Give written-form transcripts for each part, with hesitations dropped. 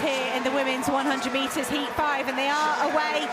here in the women's 100 metres heat 5, and they are away.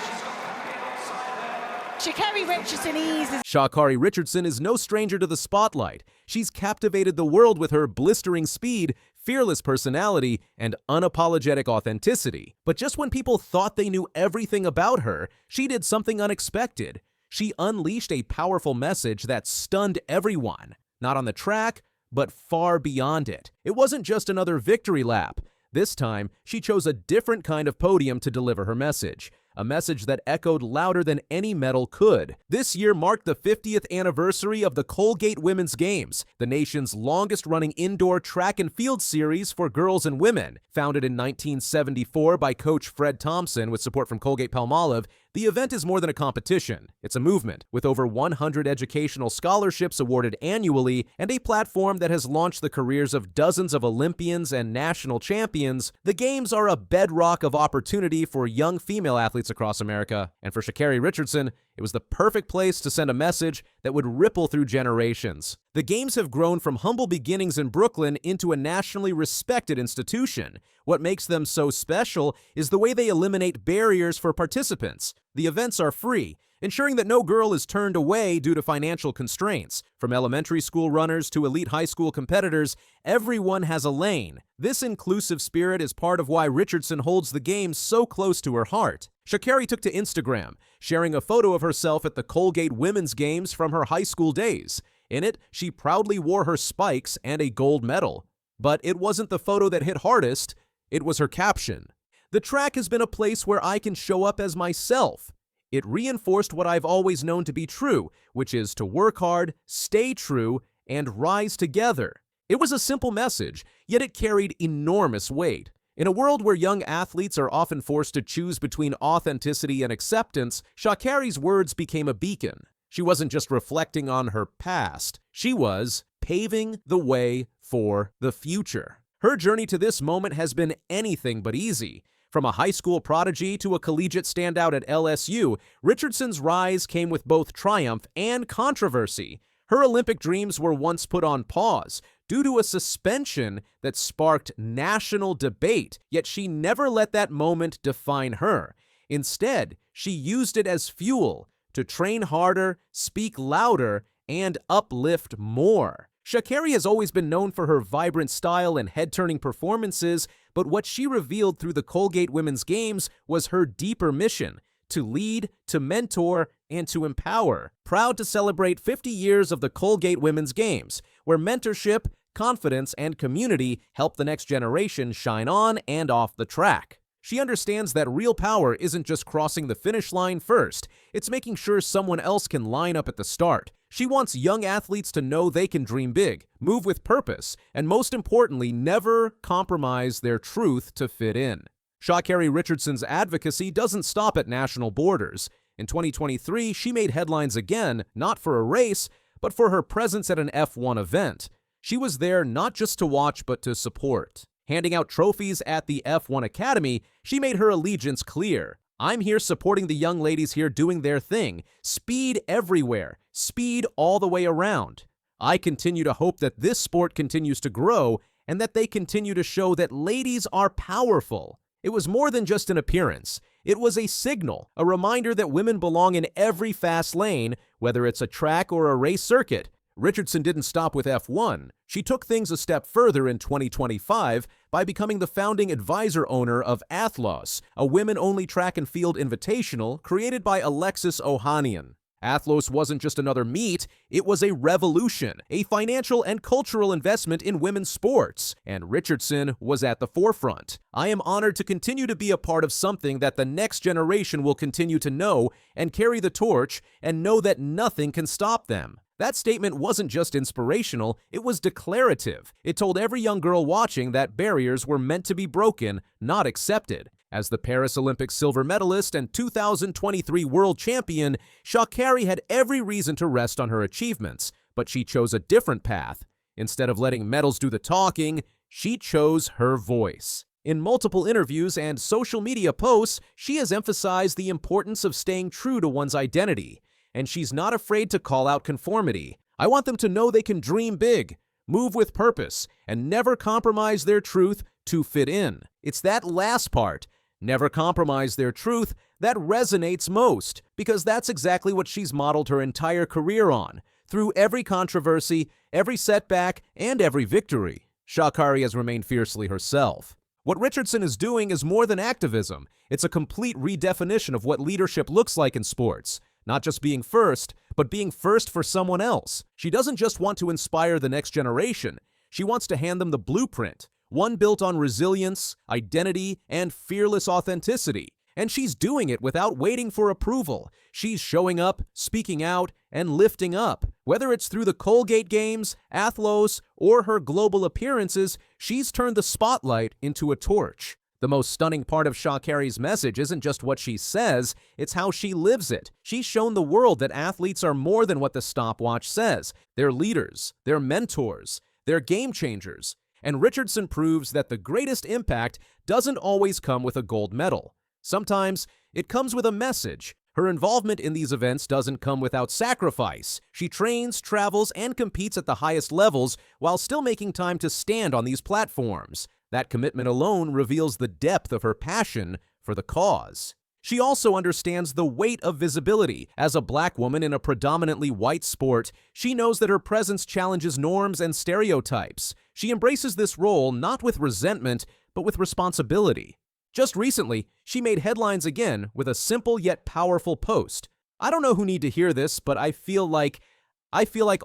Sha'Carri Richardson eases. Sha'Carri Richardson is no stranger to the spotlight. She's captivated the world with her blistering speed, fearless personality, and unapologetic authenticity. But just when people thought they knew everything about her, she did something unexpected. She unleashed a powerful message that stunned everyone, not on the track, but far beyond it. It wasn't just another victory lap. This time, she chose a different kind of podium to deliver her message. A message that echoed louder than any medal could. This year marked the 50th anniversary of the Colgate Women's Games, the nation's longest-running indoor track and field series for girls and women. Founded in 1974 by Coach Fred Thompson with support from Colgate-Palmolive, the event is more than a competition. It's a movement, with over 100 educational scholarships awarded annually and a platform that has launched the careers of dozens of Olympians and national champions. The Games are a bedrock of opportunity for young female athletes across America, and for Sha'Carri Richardson, it was the perfect place to send a message that would ripple through generations. The Games have grown from humble beginnings in Brooklyn into a nationally respected institution. What makes them so special is the way they eliminate barriers for participants. The events are free, ensuring that no girl is turned away due to financial constraints. From elementary school runners to elite high school competitors, everyone has a lane. This inclusive spirit is part of why Richardson holds the Games so close to her heart. Sha'Carri took to Instagram, sharing a photo of herself at the Colgate Women's Games from her high school days. In it, she proudly wore her spikes and a gold medal. But it wasn't the photo that hit hardest, it was her caption. "The track has been a place where I can show up as myself." It reinforced what I've always known to be true, which is to work hard, stay true, and rise together. It was a simple message, yet it carried enormous weight. In a world where young athletes are often forced to choose between authenticity and acceptance, Sha'Carri's words became a beacon. She wasn't just reflecting on her past, she was paving the way for the future. Her journey to this moment has been anything but easy. From a high school prodigy to a collegiate standout at LSU, Richardson's rise came with both triumph and controversy. Her Olympic dreams were once put on pause due to a suspension that sparked national debate, yet she never let that moment define her. Instead, she used it as fuel to train harder, speak louder, and uplift more. Sha'Carri has always been known for her vibrant style and head-turning performances, but what she revealed through the Colgate Women's Games was her deeper mission: to lead, to mentor, and to empower. Proud to celebrate 50 years of the Colgate Women's Games, where mentorship, confidence, and community help the next generation shine on and off the track. She understands that real power isn't just crossing the finish line first, it's making sure someone else can line up at the start. She wants young athletes to know they can dream big, move with purpose, and most importantly, never compromise their truth to fit in. Sha'Carri Richardson's advocacy doesn't stop at national borders. In 2023, she made headlines again, not for a race, but for her presence at an F1 event. She was there not just to watch, but to support. Handing out trophies at the F1 Academy, she made her allegiance clear. "I'm here supporting the young ladies here doing their thing. Speed everywhere. Speed all the way around. I continue to hope that this sport continues to grow and that they continue to show that ladies are powerful." It was more than just an appearance. It was a signal, a reminder that women belong in every fast lane, whether it's a track or a race circuit. Richardson didn't stop with F1. She took things a step further in 2025 by becoming the founding advisor owner of Athlos, a women-only track and field invitational created by Alexis Ohanian. Athlos wasn't just another meet, it was a revolution, a financial and cultural investment in women's sports, and Richardson was at the forefront. "I am honored to continue to be a part of something that the next generation will continue to know and carry the torch and know that nothing can stop them." That statement wasn't just inspirational, it was declarative. It told every young girl watching that barriers were meant to be broken, not accepted. As the Paris Olympics silver medalist and 2023 world champion, Sha'Carri had every reason to rest on her achievements, but she chose a different path. Instead of letting medals do the talking, she chose her voice. In multiple interviews and social media posts, she has emphasized the importance of staying true to one's identity, and she's not afraid to call out conformity. "I want them to know they can dream big. move with purpose, and never compromise their truth to fit in. It's that last part, never compromise their truth, that resonates most, because that's exactly what she's modeled her entire career on, through every controversy, every setback, and every victory. Sha'Carri has remained fiercely herself. What Richardson is doing is more than activism. It's a complete redefinition of what leadership looks like in sports. Not just being first, but being first for someone else. She doesn't just want to inspire the next generation. She wants to hand them the blueprint, one built on resilience, identity, and fearless authenticity. And she's doing it without waiting for approval. She's showing up, speaking out, and lifting up. Whether it's through the Colgate games, Athlos, or her global appearances, she's turned the spotlight into a torch. The most stunning part of Sha'Carri's message isn't just what she says, it's how she lives it. She's shown the world that athletes are more than what the stopwatch says. They're leaders, they're mentors, they're game changers. And Richardson proves that the greatest impact doesn't always come with a gold medal. Sometimes it comes with a message. Her involvement in these events doesn't come without sacrifice. She trains, travels, and competes at the highest levels while still making time to stand on these platforms. That commitment alone reveals the depth of her passion for the cause. She also understands the weight of visibility. As a black woman in a predominantly white sport, she knows that her presence challenges norms and stereotypes. She embraces this role not with resentment, but with responsibility. Just recently, she made headlines again with a simple yet powerful post. I don't know who need to hear this, but I feel like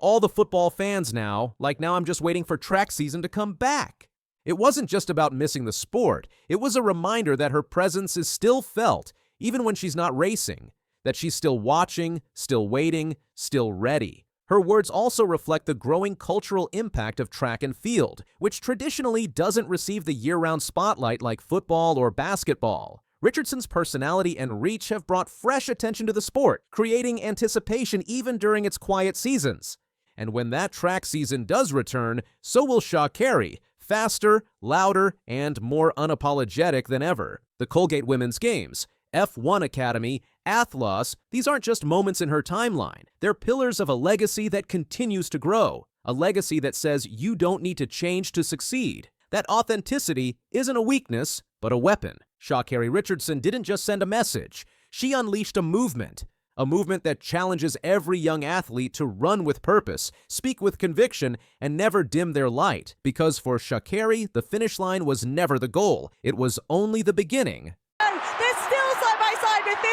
all the football fans now I'm just waiting for track season to come back. It wasn't just about missing the sport. It was a reminder that her presence is still felt, even when she's not racing, that she's still watching, still waiting, still ready. Her words also reflect the growing cultural impact of track and field, which traditionally doesn't receive the year-round spotlight like football or basketball. Richardson's personality and reach have brought fresh attention to the sport, creating anticipation even during its quiet seasons. And when that track season does return, so will Sha'Carri, faster, louder, and more unapologetic than ever. The Colgate Women's Games, F1 Academy, Athlos, these aren't just moments in her timeline. They're pillars of a legacy that continues to grow. A legacy that says you don't need to change to succeed. That authenticity isn't a weakness, but a weapon. Sha'Carri Richardson didn't just send a message. She unleashed a movement that challenges every young athlete to run with purpose, speak with conviction, and never dim their light. Because for Sha'Carri, the finish line was never the goal. It was only the beginning. They're still side by side with 50.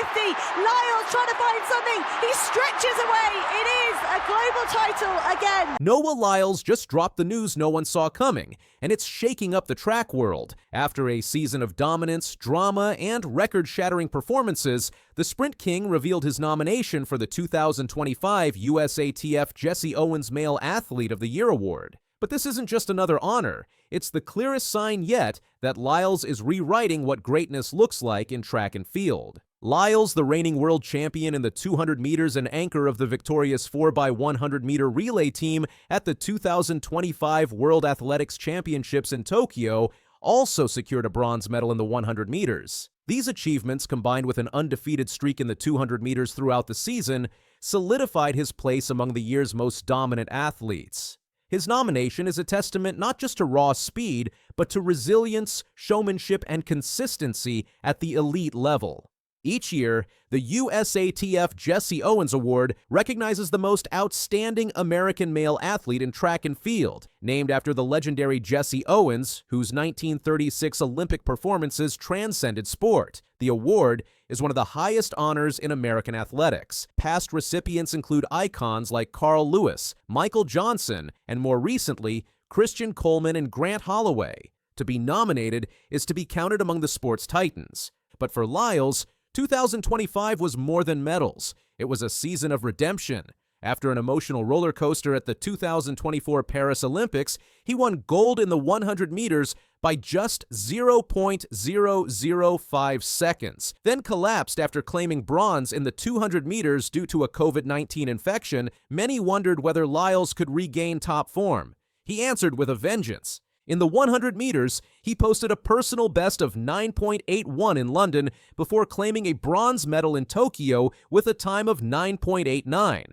Lyles trying to find something. He stretches away. It is a global title again. Noah Lyles just dropped the news no one saw coming, and it's shaking up the track world. After a season of dominance, drama, and record-shattering performances, the Sprint King revealed his nomination for the 2025 USATF Jesse Owens Male Athlete of the Year Award. But this isn't just another honor. It's the clearest sign yet that Lyles is rewriting what greatness looks like in track and field. Lyles, the reigning world champion in the 200 meters and anchor of the victorious 4x100-meter relay team at the 2025 World Athletics Championships in Tokyo, also secured a bronze medal in the 100 meters. These achievements, combined with an undefeated streak in the 200 meters throughout the season, solidified his place among the year's most dominant athletes. His nomination is a testament not just to raw speed, but to resilience, showmanship, and consistency at the elite level. Each year, the USATF Jesse Owens Award recognizes the most outstanding American male athlete in track and field, named after the legendary Jesse Owens, whose 1936 Olympic performances transcended sport. The award is one of the highest honors in American athletics. Past recipients include icons like Carl Lewis, Michael Johnson, and more recently, Christian Coleman and Grant Holloway. To be nominated is to be counted among the sport's titans. But for Lyles, 2025 was more than medals. It was a season of redemption. After an emotional roller coaster at the 2024 Paris Olympics, he won gold in the 100 meters by just 0.005 seconds, then collapsed after claiming bronze in the 200 meters due to a COVID-19 infection. Many wondered whether Lyles could regain top form. He answered with a vengeance. In the 100 meters, he posted a personal best of 9.81 in London before claiming a bronze medal in Tokyo with a time of 9.89.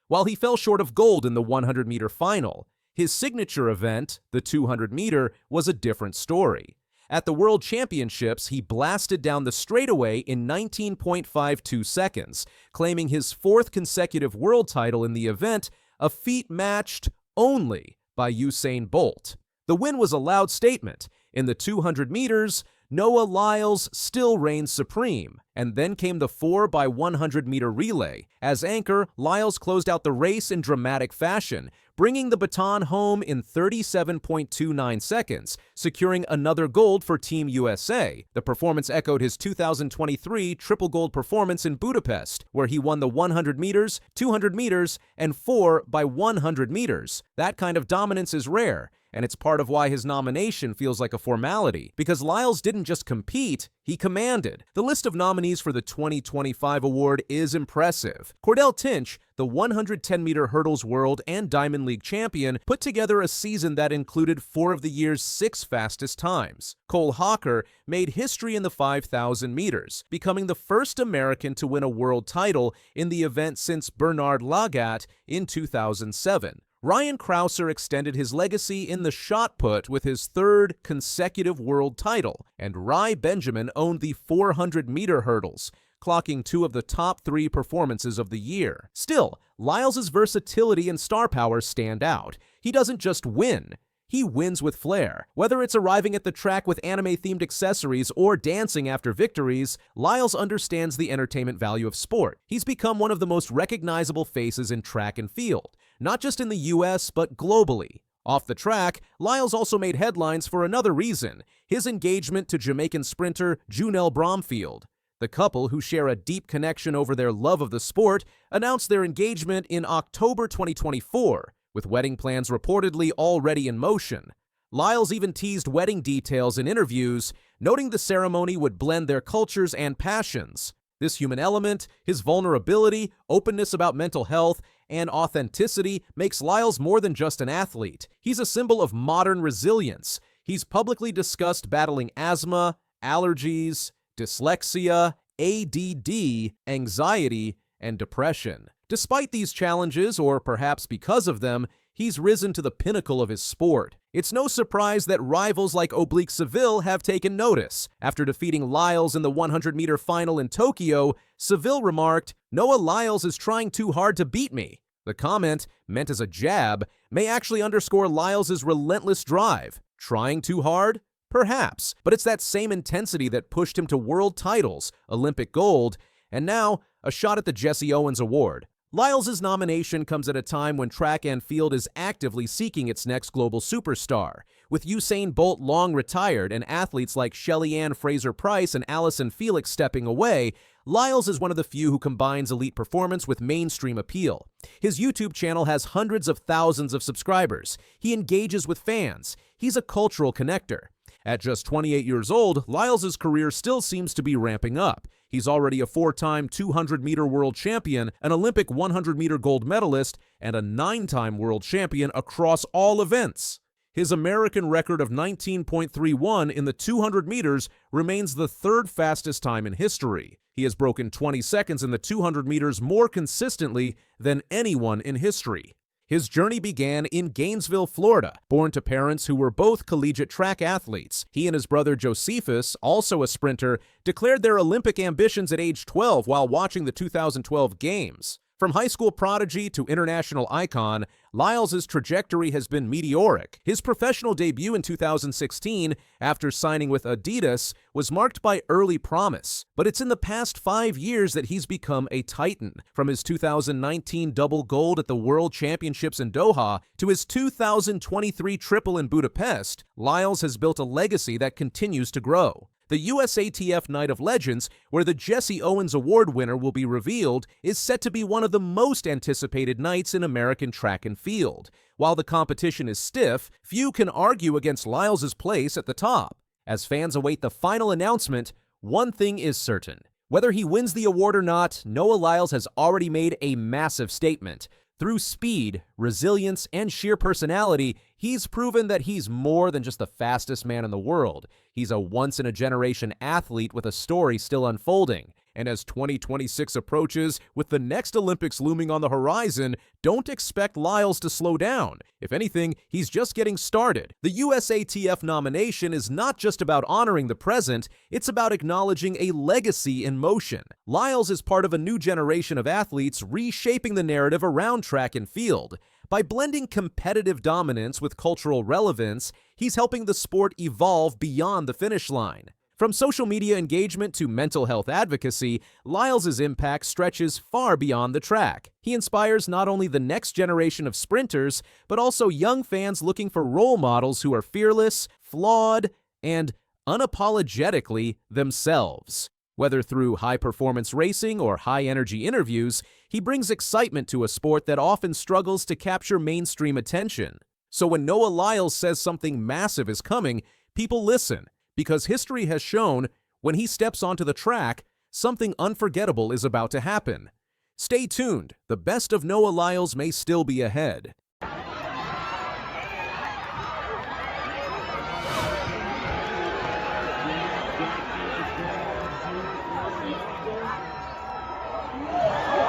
While he fell short of gold in the 100-meter final, His signature event, the 200-meter, was a different story. At the World Championships, he blasted down the straightaway in 19.52 seconds, claiming his fourth consecutive world title in the event, a feat matched only by Usain Bolt. The win was a loud statement. In the 200 meters, Noah Lyles still reigns supreme, and then came the 4x100-meter relay. As anchor, Lyles closed out the race in dramatic fashion, bringing the baton home in 37.29 seconds, securing another gold for Team USA. The performance echoed his 2023 triple gold performance in Budapest, where he won the 100 meters, 200 meters, and 4x100 meters. That kind of dominance is rare, and it's part of why his nomination feels like a formality, because Lyles didn't just compete, he commanded. The list of nominees for the 2025 award is impressive. Cordell Tinch, the 110-meter hurdles world and Diamond League champion, put together a season that included 4 of the year's 6 fastest times. Cole Hawker made history in the 5,000 meters, becoming the first American to win a world title in the event since Bernard Lagat in 2007. Ryan Crouser extended his legacy in the shot put with his 3rd consecutive world title, and Rai Benjamin owned the 400-meter hurdles, clocking 2 of the top 3 performances of the year. Still, Lyles' versatility and star power stand out. He doesn't just win, he wins with flair. Whether it's arriving at the track with anime-themed accessories or dancing after victories, Lyles understands the entertainment value of sport. He's become one of the most recognizable faces in track and field, not just in the US, but globally. Off the track, Lyles also made headlines for another reason: his engagement to Jamaican sprinter Junelle Bromfield. The couple, who share a deep connection over their love of the sport, announced their engagement in October 2024, with wedding plans reportedly already in motion. Lyles even teased wedding details in interviews, noting the ceremony would blend their cultures and passions. This human element, his vulnerability, openness about mental health, and authenticity makes Lyles more than just an athlete. He's a symbol of modern resilience. He's publicly discussed battling asthma, allergies, dyslexia, ADD, anxiety, and depression. Despite these challenges, or perhaps because of them, he's risen to the pinnacle of his sport. It's no surprise that rivals like Oblique Seville have taken notice. After defeating Lyles in the 100-meter final in Tokyo, Seville remarked, "Noah Lyles is trying too hard to beat me." The comment, meant as a jab, may actually underscore Lyles' relentless drive. Trying too hard? Perhaps, but it's that same intensity that pushed him to world titles, Olympic gold, and now a shot at the Jesse Owens Award. Lyles' nomination comes at a time when track and field is actively seeking its next global superstar. With Usain Bolt long retired and athletes like Shelly-Ann Fraser-Price and Allison Felix stepping away, Lyles is one of the few who combines elite performance with mainstream appeal. His YouTube channel has hundreds of thousands of subscribers. He engages with fans. He's a cultural connector. At just 28 years old, Lyles' career still seems to be ramping up. He's already a 4-time 200-meter world champion, an Olympic 100-meter gold medalist, and a 9-time world champion across all events. His American record of 19.31 in the 200 meters remains the 3rd fastest time in history. He has broken 20 seconds in the 200 meters more consistently than anyone in history. His journey began in Gainesville, Florida. Born to parents who were both collegiate track athletes, he and his brother Josephus, also a sprinter, declared their Olympic ambitions at age 12 while watching the 2012 Games. From high school prodigy to international icon, Lyles' trajectory has been meteoric. His professional debut in 2016, after signing with Adidas, was marked by early promise. But it's in the past 5 years that he's become a titan. From his 2019 double gold at the World Championships in Doha to his 2023 triple in Budapest, Lyles has built a legacy that continues to grow. The USATF Night of Legends, where the Jesse Owens Award winner will be revealed, is set to be one of the most anticipated nights in American track and field. While the competition is stiff, few can argue against Lyles' place at the top. As fans await the final announcement, one thing is certain. Whether he wins the award or not, Noah Lyles has already made a massive statement. Through speed, resilience, and sheer personality, he's proven that he's more than just the fastest man in the world. He's a once-in-a-generation athlete with a story still unfolding. And as 2026 approaches, with the next Olympics looming on the horizon, don't expect Lyles to slow down. If anything, he's just getting started. The USATF nomination is not just about honoring the present, it's about acknowledging a legacy in motion. Lyles is part of a new generation of athletes reshaping the narrative around track and field. By blending competitive dominance with cultural relevance, he's helping the sport evolve beyond the finish line. From social media engagement to mental health advocacy, Lyles' impact stretches far beyond the track. He inspires not only the next generation of sprinters, but also young fans looking for role models who are fearless, flawed, and unapologetically themselves. Whether through high-performance racing or high-energy interviews, he brings excitement to a sport that often struggles to capture mainstream attention. So when Noah Lyles says something massive is coming, people listen, because history has shown when he steps onto the track, something unforgettable is about to happen. Stay tuned, the best of Noah Lyles may still be ahead.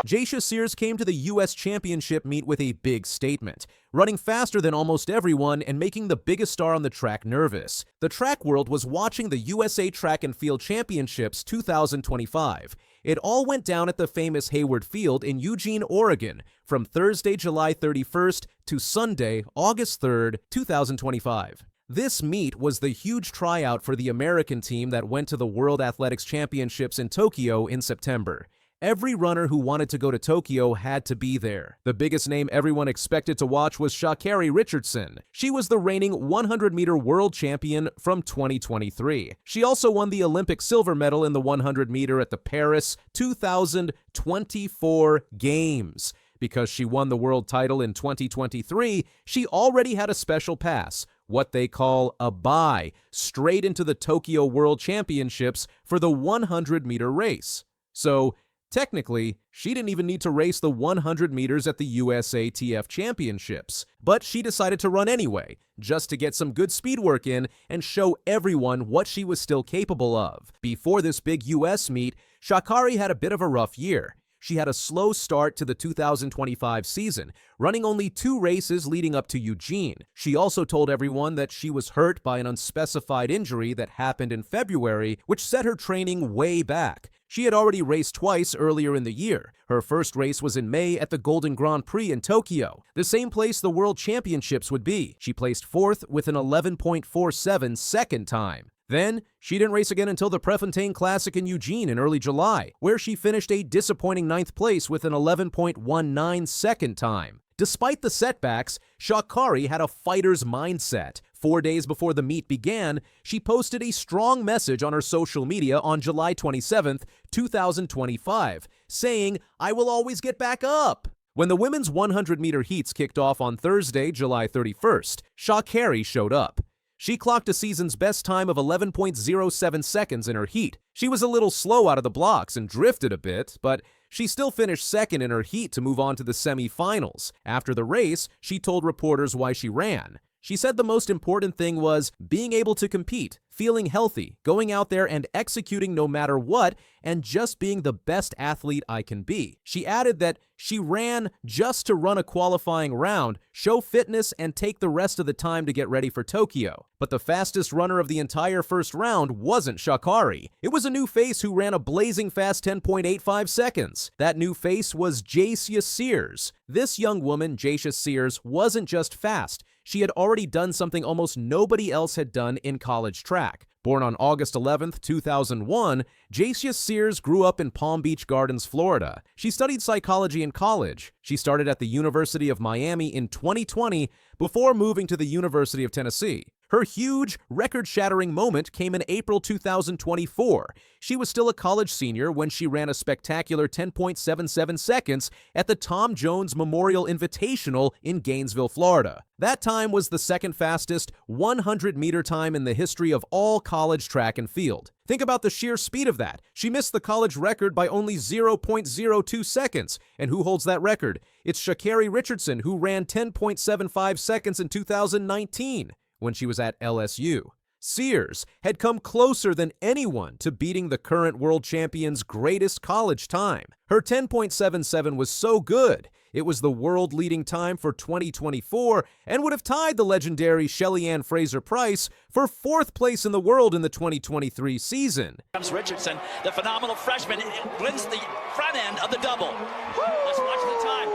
Sha'Carri came to the U.S. Championship meet with a big statement, running faster than almost everyone and making the biggest star on the track nervous. The track world was watching the USA Track and Field Championships 2025. It all went down at the famous Hayward Field in Eugene, Oregon, from Thursday, July 31st to Sunday, August 3rd, 2025. This meet was the huge tryout for the American team that went to the World Athletics Championships in Tokyo in September. Every runner who wanted to go to Tokyo had to be there. The biggest name everyone expected to watch was Sha'Carri Richardson. She was the reigning 100-meter world champion from 2023. She also won the Olympic silver medal in the 100-meter at the Paris 2024 Games. Because she won the world title in 2023, she already had a special pass, what they call a bye, straight into the Tokyo World Championships for the 100-meter race. So, technically, she didn't even need to race the 100 meters at the USATF Championships, but she decided to run anyway, just to get some good speed work in and show everyone what she was still capable of. Before this big US meet, Sha'Carri had a bit of a rough year. She had a slow start to the 2025 season, running only 2 races leading up to Eugene. She also told everyone that she was hurt by an unspecified injury that happened in February, which set her training way back. She had already raced twice earlier in the year. Her first race was in May at the Golden Grand Prix in Tokyo, the same place the World Championships would be. She placed 4th with an 11.47 second time. Then, she didn't race again until the Prefontaine Classic in Eugene in early July, where she finished a disappointing 9th place with an 11.19 second time. Despite the setbacks, Sha'Carri had a fighter's mindset. 4 days before the meet began, she posted a strong message on her social media on July 27th, 2025, saying, "I will always get back up." When the women's 100-meter heats kicked off on Thursday, July 31st, Sha'Carri showed up. She clocked a season's best time of 11.07 seconds in her heat. She was a little slow out of the blocks and drifted a bit, but she still finished second in her heat to move on to the semi-finals. After the race, she told reporters why she ran. She said the most important thing was being able to compete, feeling healthy, going out there and executing no matter what, and just being the best athlete I can be. She added that she ran just to run a qualifying round, show fitness, and take the rest of the time to get ready for Tokyo. But the fastest runner of the entire first round wasn't Sha'Carri. It was a new face who ran a blazing fast 10.85 seconds. That new face was Sha'Carri. This young woman, Sha'Carri, wasn't just fast. She had already done something almost nobody else had done in college track. Born on August 11th, 2001, Sha'Carri grew up in Palm Beach Gardens, Florida. She studied psychology in college. She started at the University of Miami in 2020 before moving to the University of Tennessee. Her huge, record-shattering moment came in April 2024. She was still a college senior when she ran a spectacular 10.77 seconds at the Tom Jones Memorial Invitational in Gainesville, Florida. That time was the second fastest 100-meter time in the history of all college track and field. Think about the sheer speed of that. She missed the college record by only 0.02 seconds. And who holds that record? It's Sha'Carri Richardson, who ran 10.75 seconds in 2019. When she was at LSU. Sears had come closer than anyone to beating the current world champion's greatest college time. Her 10.77 was so good, it was the world-leading time for 2024 and would have tied the legendary Shelly-Ann Fraser-Pryce for 4th place in the world in the 2023 season. Comes Richardson, the phenomenal freshman, wins the front end of the double. Let's watch the time.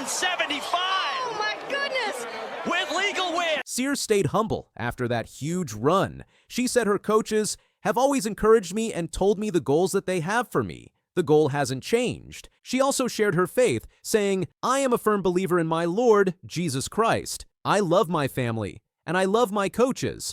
10.75. Oh my goodness! With legal win. Sears stayed humble after that huge run. She said her coaches have always encouraged me and told me the goals that they have for me. The goal hasn't changed. She also shared her faith, saying, "I am a firm believer in my Lord, Jesus Christ. I love my family, and I love my coaches.